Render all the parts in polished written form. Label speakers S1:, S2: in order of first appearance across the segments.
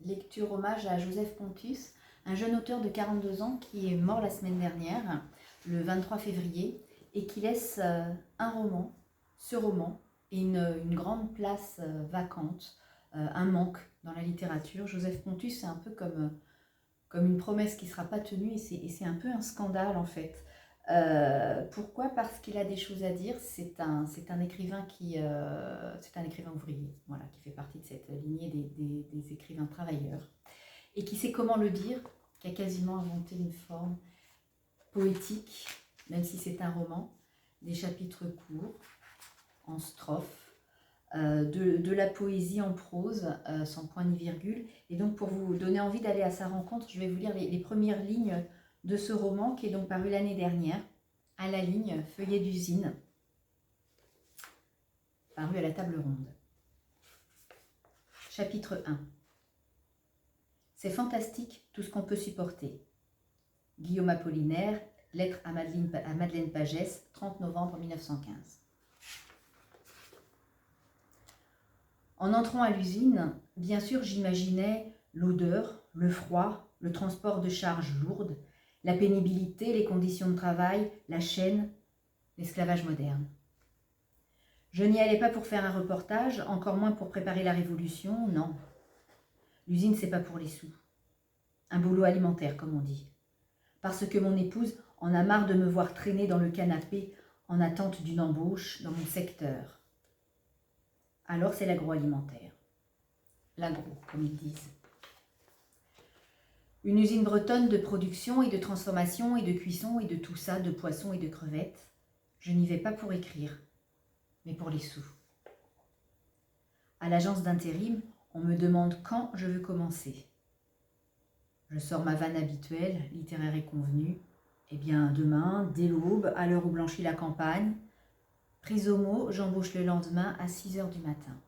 S1: lecture hommage à Joseph Pontus, un jeune auteur de 42 ans qui est mort la semaine dernière, le 23 février, et qui laisse un roman, ce roman, et une grande place vacante, un manque dans la littérature. Joseph Pontus, c'est un peu comme une promesse qui ne sera pas tenue, et c'est un peu un scandale en fait. Pourquoi? Parce qu'il a des choses à dire. C'est un écrivain c'est un écrivain ouvrier, voilà, qui fait partie de cette lignée des écrivains travailleurs, et qui sait comment le dire, qui a quasiment inventé une forme poétique, même si c'est un roman, des chapitres courts, en strophes, de la poésie en prose, sans point ni virgule. Et donc pour vous donner envie d'aller à sa rencontre, je vais vous lire les premières lignes de ce roman qui est donc paru l'année dernière, à la ligne Feuillet d'usine, paru à la table ronde. Chapitre 1. C'est fantastique tout ce qu'on peut supporter. Guillaume Apollinaire, lettre à Madeleine Pagès, 30 novembre 1915. En entrant à l'usine, bien sûr j'imaginais l'odeur, le froid, le transport de charges lourdes, la pénibilité, les conditions de travail, la chaîne, l'esclavage moderne. Je n'y allais pas pour faire un reportage, encore moins pour préparer la révolution, non. L'usine, c'est pas pour les sous. Un boulot alimentaire, comme on dit. Parce que mon épouse en a marre de me voir traîner dans le canapé en attente d'une embauche dans mon secteur. Alors c'est l'agroalimentaire. L'agro, comme ils disent. Une usine bretonne de production et de transformation et de cuisson et de tout ça, de poissons et de crevettes. Je n'y vais pas pour écrire, mais pour les sous. À l'agence d'intérim, on me demande quand je veux commencer. Je sors ma vanne habituelle, littéraire et convenue. Eh bien, demain, dès l'aube, à l'heure où blanchit la campagne, prise au mot, j'embauche le lendemain à 6h du matin.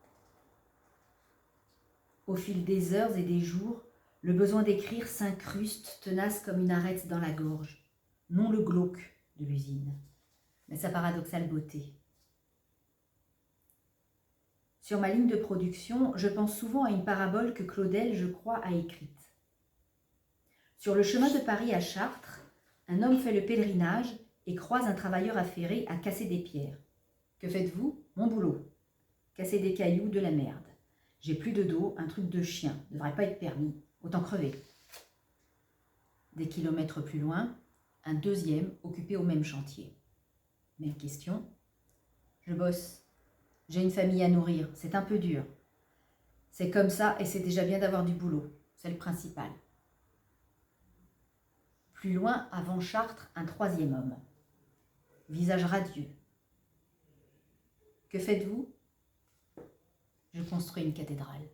S1: Au fil des heures et des jours, le besoin d'écrire s'incruste, tenace comme une arête dans la gorge. Non le glauque de l'usine, mais sa paradoxale beauté. Sur ma ligne de production, je pense souvent à une parabole que Claudel, je crois, a écrite. Sur le chemin de Paris à Chartres, un homme fait le pèlerinage et croise un travailleur affairé à casser des pierres. Que faites-vous? Mon boulot. Casser des cailloux, de la merde. J'ai plus de dos, un truc de chien, devrait pas être permis, autant crever. Des kilomètres plus loin, un deuxième occupé au même chantier. Même question. Je bosse. J'ai une famille à nourrir, c'est un peu dur. C'est comme ça et c'est déjà bien d'avoir du boulot, c'est le principal. Plus loin, avant Chartres, un troisième homme. Visage radieux. Que faites-vous? Je construis une cathédrale.